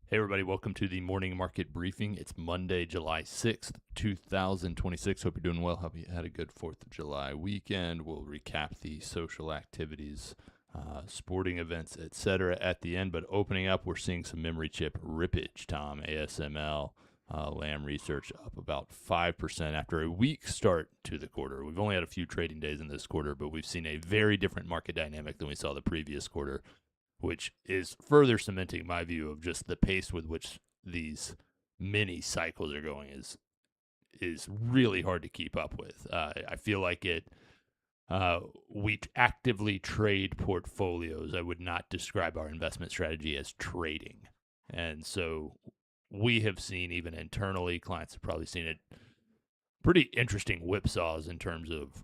Hey, everybody, welcome to the morning market briefing. It's Monday, July 6th, 2026. Hope you're doing well. Hope you had a good 4th of July weekend. We'll recap the social activities, sporting events, etc. at the end. But opening up, we're seeing some memory chip rippage, Tom. ASML, Lam Research up about 5% after a weak start to the quarter. We've only had a few trading days in this quarter, but we've seen a very different market dynamic than we saw the previous quarter, which is further cementing my view of just the pace with which these mini cycles are going is really hard to keep up with. I feel like we actively trade portfolios. I would not describe our investment strategy as trading. And so we have seen, even internally, clients have probably seen it, pretty interesting whipsaws in terms of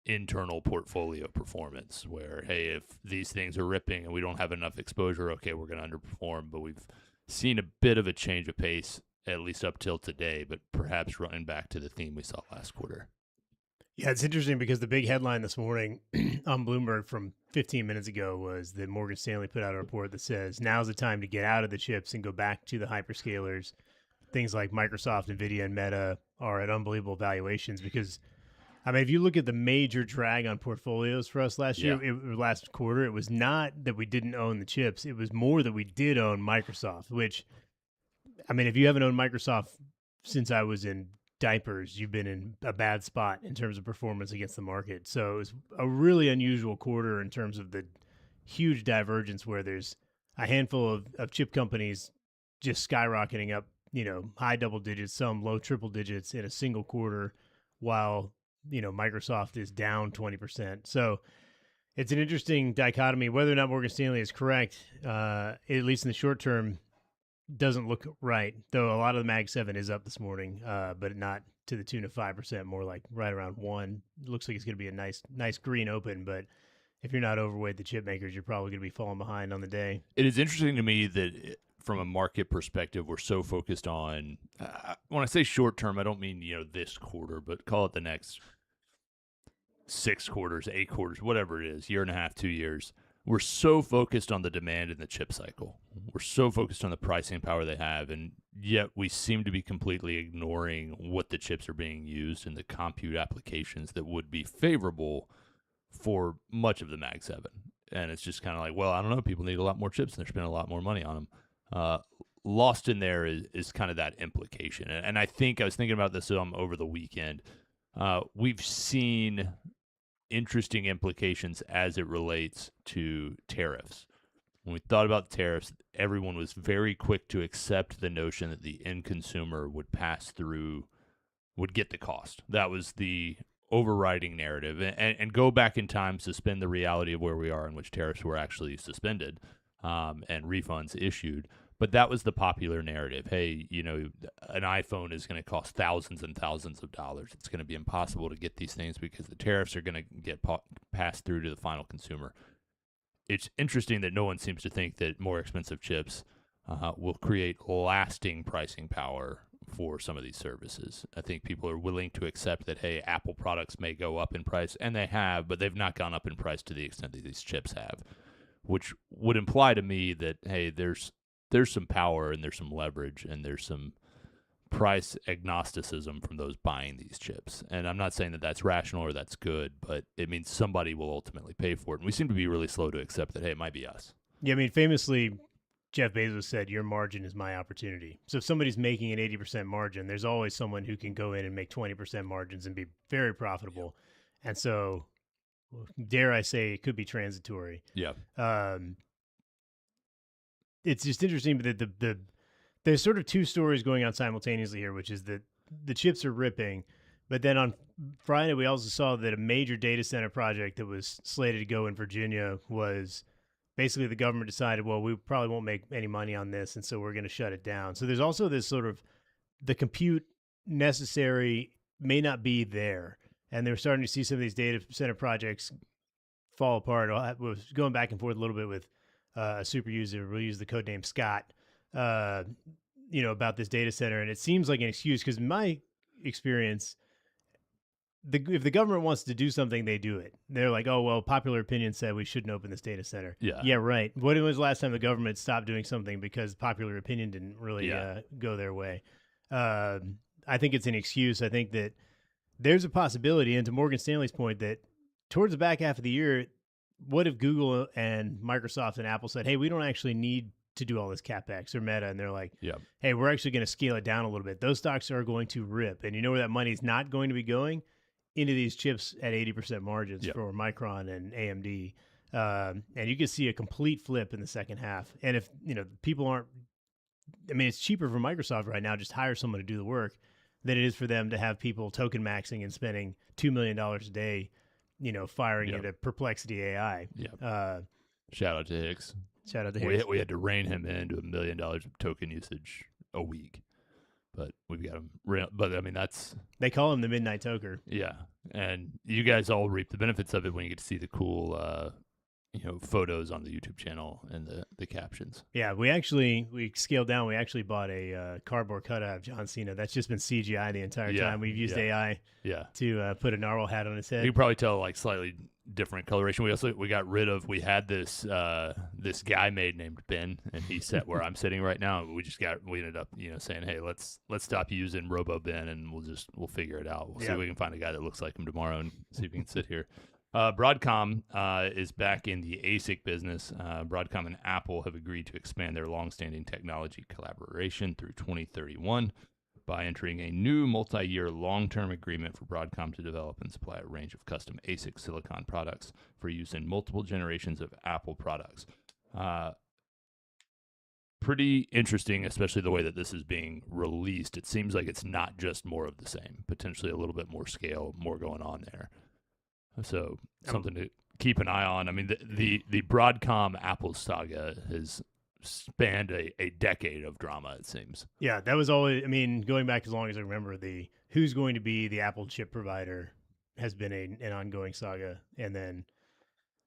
internal portfolio performance, where, hey, if these things are ripping and we don't have enough exposure, okay, we're going to underperform. But we've seen a bit of a change of pace, at least up till today, but perhaps running back to the theme we saw last quarter. Yeah, it's interesting because the big headline this morning on Bloomberg from 15 minutes ago was that Morgan Stanley put out a report that says now's the time to get out of the chips and go back to the hyperscalers. Things like Microsoft, NVIDIA, and Meta are at unbelievable valuations because, I mean, if you look at the major drag on portfolios for us last last quarter, it was not that we didn't own the chips. It was more that we did own Microsoft, which, I mean, if you haven't owned Microsoft since I was in diapers, you've been in a bad spot in terms of performance against the market. So it was a really unusual quarter in terms of the huge divergence where there's a handful of chip companies just skyrocketing up, high double digits, some low triple digits in a single quarter, while, Microsoft is down 20%. So it's an interesting dichotomy. Whether or not Morgan Stanley is correct, at least in the short term, doesn't look right, though a lot of the Mag 7 is up this morning, but not to the tune of 5%, more like right around 1. It looks like it's going to be a nice green open, but if you're not overweight the chip makers, you're probably going to be falling behind on the day. It is interesting to me that from a market perspective, we're so focused on, when I say short term, I don't mean, this quarter, but call it the next 6 quarters, 8 quarters, whatever it is, year and a half, 2 years. We're so focused on the demand in the chip cycle. We're so focused on the pricing power they have, and yet we seem to be completely ignoring what the chips are being used in the compute applications that would be favorable for much of the Mag 7. And it's just kind of like, well, I don't know, people need a lot more chips and they're spending a lot more money on them. Lost in there is kind of that implication. And I think I was thinking about this over the weekend. We've seen interesting implications as it relates to tariffs. When we thought about the tariffs, everyone was very quick to accept the notion that the end consumer would get the cost. That was the overriding narrative. And go back in time, suspend the reality of where we are in which tariffs were actually suspended and refunds issued. But that was the popular narrative. Hey, an iPhone is going to cost thousands and thousands of dollars. It's going to be impossible to get these things because the tariffs are going to get passed through to the final consumer. It's interesting that no one seems to think that more expensive chips will create lasting pricing power for some of these services. I think people are willing to accept that, hey, Apple products may go up in price, and they have, but they've not gone up in price to the extent that these chips have, which would imply to me that, hey, there's some power and there's some leverage and there's some price agnosticism from those buying these chips. And I'm not saying that that's rational or that's good, but it means somebody will ultimately pay for it. And we seem to be really slow to accept that, hey, it might be us. Yeah, I mean, famously, Jeff Bezos said, your margin is my opportunity. So if somebody's making an 80% margin, there's always someone who can go in and make 20% margins and be very profitable. And so, dare I say, it could be transitory. Yeah. It's just interesting that there's sort of two stories going on simultaneously here, which is that the chips are ripping, but then on Friday we also saw that a major data center project that was slated to go in Virginia was basically the government decided, well, we probably won't make any money on this, and so we're going to shut it down. So there's also this sort of the compute necessary may not be there, and they're starting to see some of these data center projects fall apart. I was going back and forth a little bit with a super user, we'll use the code name Scott, about this data center. And it seems like an excuse because in my experience, if the government wants to do something, they do it. They're like, oh, well, popular opinion said we shouldn't open this data center. Yeah. Yeah, right. When was the last time the government stopped doing something because popular opinion didn't really Yeah. go their way? I think it's an excuse. I think that there's a possibility, and to Morgan Stanley's point, that towards the back half of the year, what if Google and Microsoft and Apple said, hey, we don't actually need to do all this CapEx, or Meta, and they're like, Yep. hey, we're actually going to scale it down a little bit. Those stocks are going to rip. And you know where that money is not going to be going? Into these chips at 80% margins Yep. for Micron and AMD. And you can see a complete flip in the second half. And if, people aren't, I mean, it's cheaper for Microsoft right now, just hire someone to do the work than it is for them to have people token maxing and spending $2 million a day, firing Yep. into Perplexity AI. Yep. Shout out to Hicks. Shout out to Hicks. We had to rein him into $1 million of token usage a week, but we've got him. But I mean, they call him the Midnight Toker. Yeah, and you guys all reap the benefits of it when you get to see the cool, photos on the YouTube channel and the captions. Yeah, we scaled down. We actually bought a cardboard cutout of John Cena. That's just been CGI the entire time. We've used AI to put a narwhal hat on his head. You can probably tell like slightly different coloration. We got rid of. We had this guy made named Ben, and he sat where I'm sitting right now. We ended up saying, hey, let's stop using Robo Ben, and we'll figure it out. We'll see if we can find a guy that looks like him tomorrow and see if we can sit here. Broadcom is back in the ASIC business. Broadcom and Apple have agreed to expand their longstanding technology collaboration through 2031 by entering a new multi-year long-term agreement for Broadcom to develop and supply a range of custom ASIC silicon products for use in multiple generations of Apple products. Pretty interesting, especially the way that this is being released. It seems like it's not just more of the same, potentially a little bit more scale, more going on there. So something to keep an eye on. I mean, the Broadcom Apple saga has spanned a decade of drama, it seems. Yeah, that was always, going back as long as I remember, who's going to be the Apple chip provider has been an ongoing saga. And then,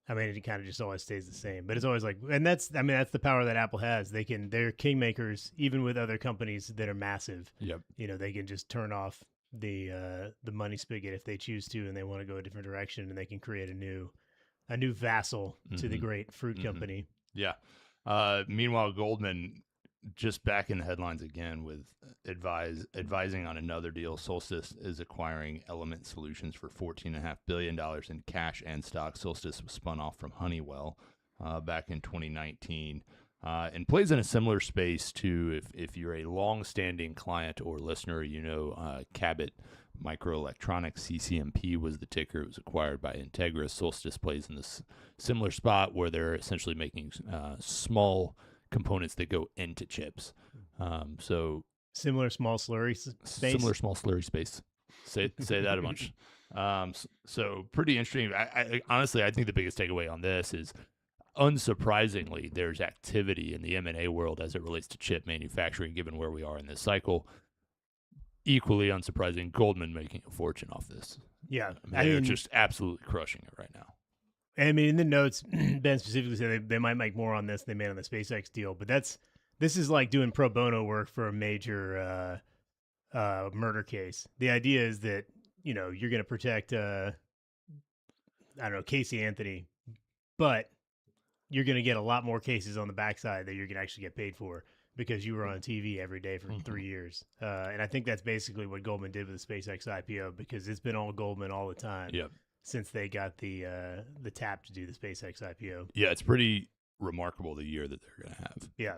it kind of just always stays the same. But it's always like, and that's the power that Apple has. They're kingmakers, even with other companies that are massive. Yep. They can just turn off the money spigot if they choose to, and they want to go a different direction, and they can create a new vassal to the great fruit company. Yeah. Meanwhile, Goldman just back in the headlines again with advising on another deal. Solstice is acquiring Element Solutions for $14.5 billion in cash and stock. Solstice was spun off from Honeywell back in 2019. And plays in a similar space to if you're a long-standing client or listener, Cabot Microelectronics, CCMP was the ticker. It was acquired by Integra. Solstice plays in this similar spot where they're essentially making small components that go into chips. So similar small slurry space. Similar small slurry space. Say that a bunch. So pretty interesting. I honestly, I think the biggest takeaway on this is, unsurprisingly, there's activity in the M&A world as it relates to chip manufacturing, given where we are in this cycle. Equally unsurprising, Goldman making a fortune off this. Yeah. They're just absolutely crushing it right now. In the notes, Ben specifically said they might make more on this than they made on the SpaceX deal, but this is like doing pro bono work for a major murder case. The idea is that, you're going to protect, Casey Anthony, but you're going to get a lot more cases on the backside that you're going to actually get paid for because you were on TV every day for 3 years. And I think that's basically what Goldman did with the SpaceX IPO, because it's been all Goldman all the time since they got the tap to do the SpaceX IPO. Yeah, it's pretty remarkable the year that they're going to have. Yeah.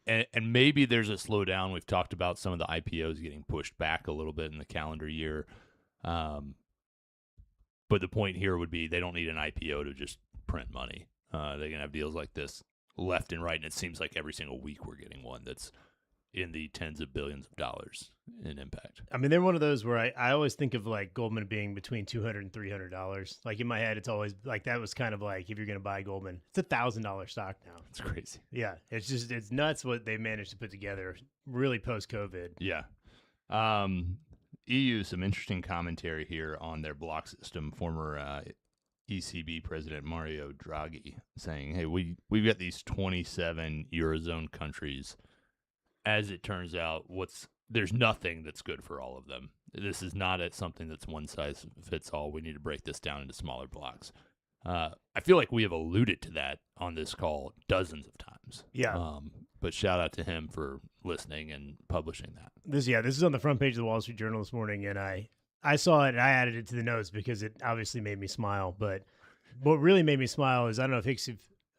And maybe there's a slowdown. We've talked about some of the IPOs getting pushed back a little bit in the calendar year. But the point here would be they don't need an IPO to just print money. They can have deals like this left and right, and it seems like every single week we're getting one that's in the tens of billions of dollars in impact. They're one of those where I always think of like Goldman being between $200 and $300. Like in my head, it's always like that was kind of like if you're going to buy Goldman, it's $1,000 stock now. It's crazy. Yeah, it's nuts what they managed to put together, really post COVID. Yeah. EU, some interesting commentary here on their block system. Former ECB President Mario Draghi saying, hey, we've got these 27 Eurozone countries. As it turns out, what's there's nothing that's good for all of them. This is not something that's one size fits all. We need to break this down into smaller blocks. I feel like we have alluded to that on this call dozens of times. Yeah. But shout out to him for listening and publishing that. This is on the front page of the Wall Street Journal this morning, and I saw it and I added it to the notes because it obviously made me smile. But what really made me smile is, I don't know if Hicks,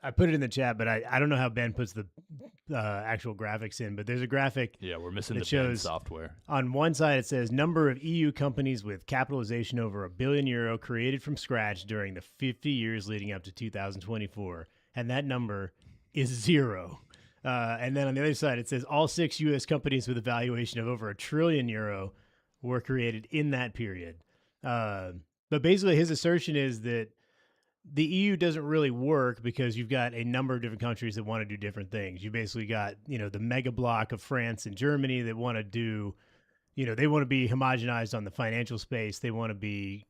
I put it in the chat, but I don't know how Ben puts the actual graphics in, but there's a graphic. Yeah, we're missing the shows Ben software. On one side, it says number of EU companies with capitalization over €1 billion created from scratch during the 50 years leading up to 2024. And that number is 0. And then on the other side, it says all 6 U.S. companies with a valuation of over €1 trillion were created in that period. But basically, his assertion is that the EU doesn't really work because you've got a number of different countries that want to do different things. You basically got, the mega block of France and Germany that want to do, they want to be homogenized on the financial space. They want to be,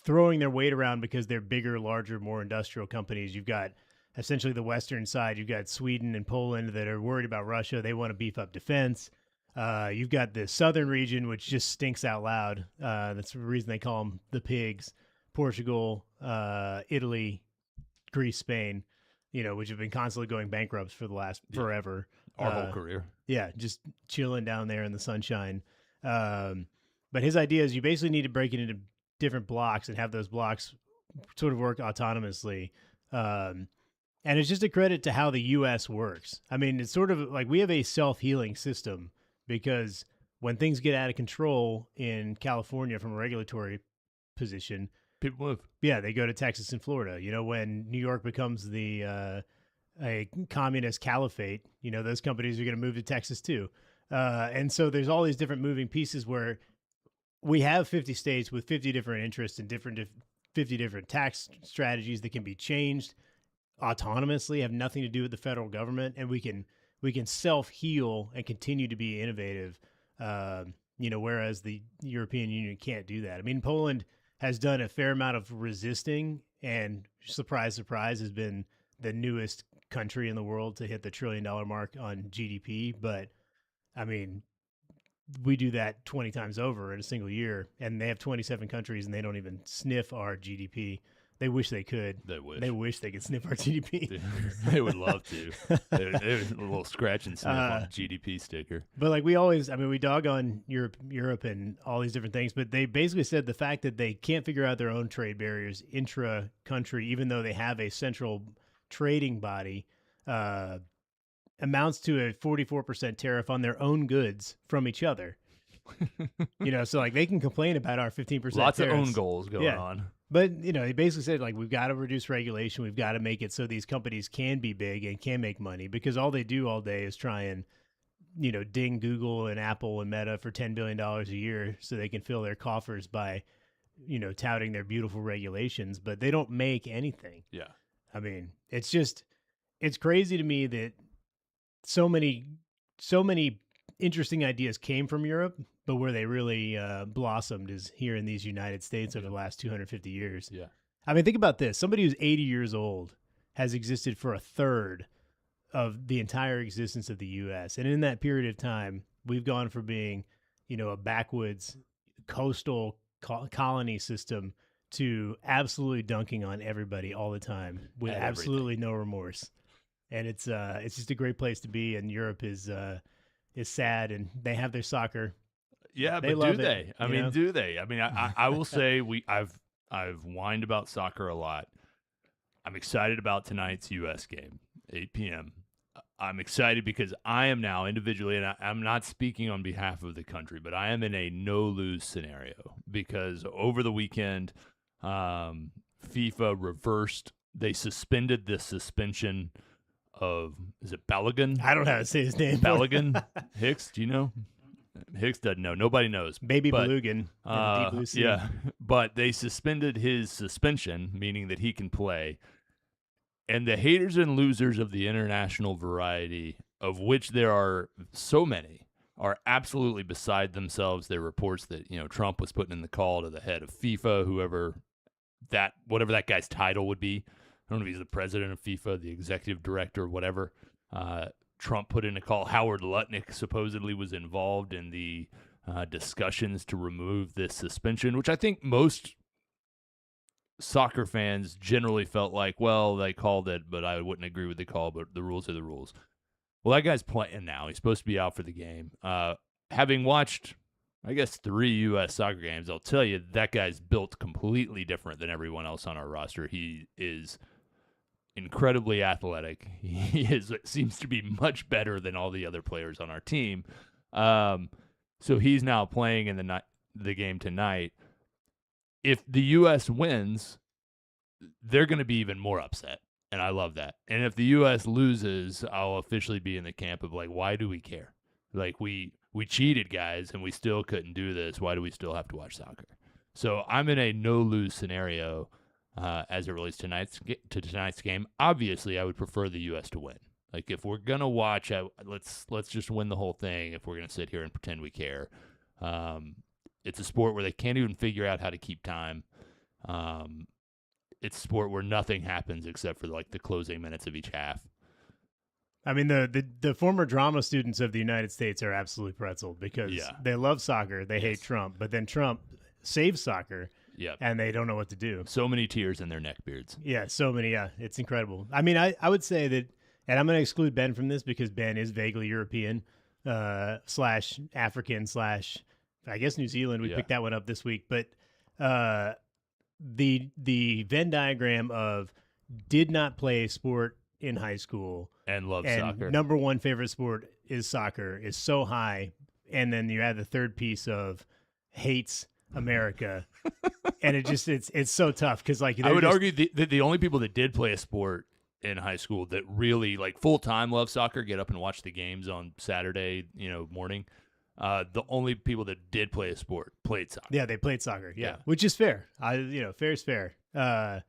throwing their weight around because they're bigger, larger, more industrial companies. You've got essentially the Western side. You've got Sweden and Poland that are worried about Russia. They want to beef up defense. You've got the southern region, which just stinks out loud. That's the reason they call them the pigs. Portugal, Italy, Greece, Spain, which have been constantly going bankrupt for the last forever. Our whole career. Yeah, just chilling down there in the sunshine. But his idea is you basically need to break it into different blocks and have those blocks sort of work autonomously. And it's just a credit to how the U.S. works. I mean, it's sort of like we have a self-healing system because when things get out of control in California from a regulatory position, people move. Yeah, they go to Texas and Florida. When New York becomes a communist caliphate, those companies are going to move to Texas too. And so there's all these different moving pieces where we have 50 states with 50 different interests and 50 different tax strategies that can be changed autonomously, have nothing to do with the federal government, and we can self-heal and continue to be innovative. Whereas the European Union can't do that. I mean, Poland has done a fair amount of resisting, and surprise, surprise, has been the newest country in the world to hit the $1 trillion mark on GDP. But I mean, we do that 20 times over in a single year, and they have 27 countries, and they don't even sniff our GDP. They wish they could. They wish they could sniff our GDP. They would love to. There's a little scratch and sniff on the GDP sticker. But we dog on Europe and all these different things, but they basically said the fact that they can't figure out their own trade barriers intra-country, even though they have a central trading body, amounts to a 44% tariff on their own goods from each other. So they can complain about our 15% Lots tariffs. of own goals going on. But, he basically said, we've got to reduce regulation. We've got to make it so these companies can be big and can make money, because all they do all day is try and, ding Google and Apple and Meta for $10 billion a year so they can fill their coffers by, touting their beautiful regulations, but they don't make anything. Yeah. I mean, it's crazy to me that so many interesting ideas came from Europe, but where they really blossomed is here in these United States over the last 250 years. Yeah. I mean, think about this. Somebody who's 80 years old has existed for a third of the entire existence of the U.S. And in that period of time, we've gone from being, a backwoods coastal colony system to absolutely dunking on everybody all the time with absolutely no remorse. And it's just a great place to be. And Europe is sad, and they have their soccer. Yeah, they but love do they? I mean, do they? I mean, I will say I've whined about soccer a lot. I'm excited about tonight's U.S. game, 8 p.m. I'm excited because I am now individually, and I'm not speaking on behalf of the country, but I am in a no-lose scenario because over the weekend, FIFA reversed. They suspended the suspension of, is it Balogun? I don't know how to say his name. Balogun? Hicks, do you know? Hicks doesn't know. Nobody knows. Baby Belugan in the Deep Blue Sea. Yeah, but they suspended his suspension, meaning that he can play. And the haters and losers of the international variety, of which there are so many, are absolutely beside themselves. There are reports that Trump was putting in the call to the head of FIFA, whatever that guy's title would be. I don't know if he's the president of FIFA, the executive director, whatever. Trump put in a call. Howard Lutnick supposedly was involved in the discussions to remove this suspension, which I think most soccer fans generally felt like, well, they called it, but I wouldn't agree with the call, but the rules are the rules. Well, that guy's playing now. He's supposed to be out for the game. Having watched, I guess, 3 U.S. soccer games, I'll tell you, that guy's built completely different than everyone else on our roster. He is incredibly athletic. He seems to be much better than all the other players on our team. So he's now playing in the game tonight. If the U.S. wins, they're going to be even more upset, and I love that. And if the U.S. loses, I'll officially be in the camp of, like, why do we care? Like, we cheated, guys, and we still couldn't do this. Why do we still have to watch soccer? So I'm in a no-lose scenario as it relates to tonight's game. Obviously, I would prefer the U.S. to win. Like, if we're going to watch, let's just win the whole thing if we're going to sit here and pretend we care. It's a sport where they can't even figure out how to keep time. It's a sport where nothing happens except for, like, the closing minutes of each half. I mean, the former drama students of the United States are absolutely pretzel because they love soccer. They hate Trump. But then Trump saves soccer, and they don't know what to do. So many tears in their neckbeards. Yeah, so many. Yeah, it's incredible. I mean, I would say that, and I'm going to exclude Ben from this because Ben is vaguely European / African / I guess New Zealand. We picked that one up this week. But the Venn diagram of did not play a sport in high school and love and soccer. Number one favorite sport is soccer is so high. And then you add the third piece of hates America. And it's so tough because, like, I would argue the only people that did play a sport in high school that really, like, full-time love soccer, get up and watch the games on Saturday, morning. The only people that did play a sport played soccer. Yeah, they played soccer. Yeah. Which is fair. Fair is fair. I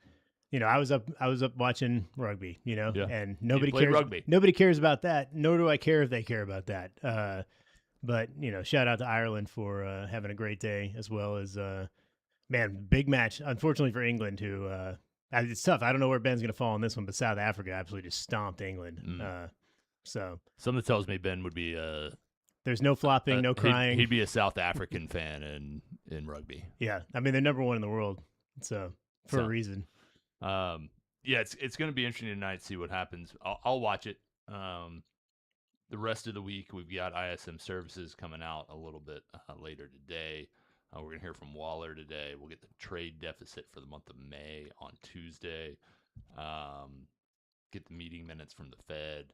was up watching rugby, and nobody cares. Rugby. Nobody cares about that. Nor do I care if they care about that. But shout out to Ireland for having a great day, as well as big match. Unfortunately for England, who it's tough. I don't know where Ben's going to fall on this one, but South Africa absolutely just stomped England. So something tells me Ben would be there's no flopping, no crying. He'd be a South African fan in rugby. Yeah, I mean, they're number one in the world, so for a reason. It's going to be interesting tonight to see what happens. I'll watch it. The rest of the week, we've got ISM services coming out a little bit later today. We're going to hear from Waller today. We'll get the trade deficit for the month of May on Tuesday. Get the meeting minutes from the Fed.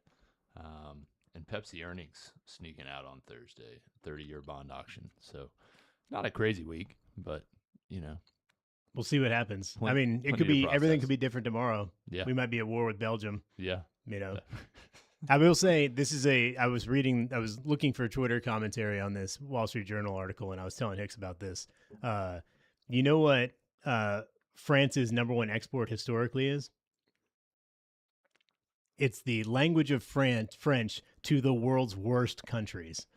And Pepsi earnings sneaking out on Thursday, 30-year bond auction. So not a crazy week, but, we'll see what happens. I mean, it could be everything could be different tomorrow. Yeah. We might be at war with Belgium. Yeah. I will say I was looking for Twitter commentary on this Wall Street Journal article, and I was telling Hicks about this. You know what France's number one export historically is? It's the language of French to the world's worst countries.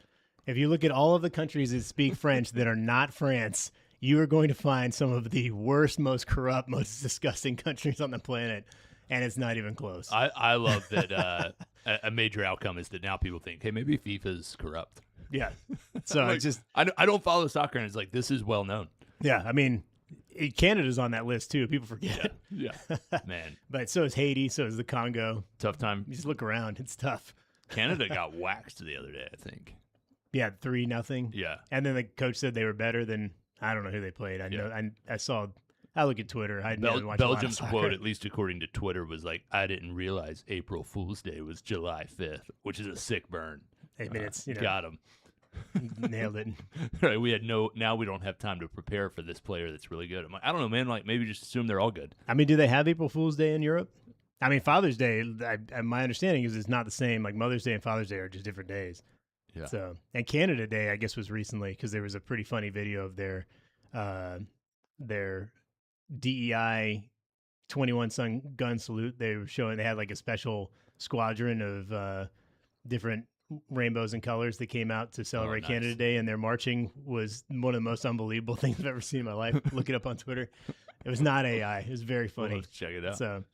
If you look at all of the countries that speak French that are not France, you are going to find some of the worst, most corrupt, most disgusting countries on the planet, and it's not even close. I love that a major outcome is that now people think, hey, maybe FIFA's corrupt. Yeah. So like, it's just... I don't follow soccer, and it's like, this is well known. Yeah, I mean... Canada's on that list too. People forget. Yeah, man. But so is Haiti. So is the Congo. Tough time. You just look around. It's tough. Canada got waxed the other day, I think. Yeah, 3-0. Yeah. And then the coach said they were better than I don't know who they played. I know. I saw. I look at Twitter. I didn't watch Belgium's quote, at least according to Twitter, was like, "I didn't realize April Fool's Day was July 5th," which is a sick burn. I mean, it's got him. Nailed it. Right, now we don't have time to prepare for this player that's really good. I'm like, I don't know, man. Like, maybe just assume they're all good. I mean, do they have April Fool's Day in Europe? I mean, Father's Day. My understanding is it's not the same. Like Mother's Day and Father's Day are just different days. Yeah. So, and Canada Day, I guess, was recently because there was a pretty funny video of their DEI 21 gun salute. They were showing they had like a special squadron of different rainbows and colors that came out to celebrate Canada Day, and their marching was one of the most unbelievable things I've ever seen in my life. Look it up on Twitter. It was not AI. It was very funny. We'll check it out. So,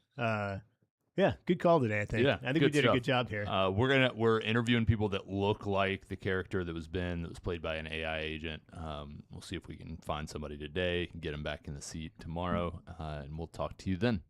Yeah, good call today, I think. Yeah, I think we good did stuff. a good job here. We're interviewing people that look like the character that was played by an AI agent. We'll see if we can find somebody today, get them back in the seat tomorrow, and we'll talk to you then.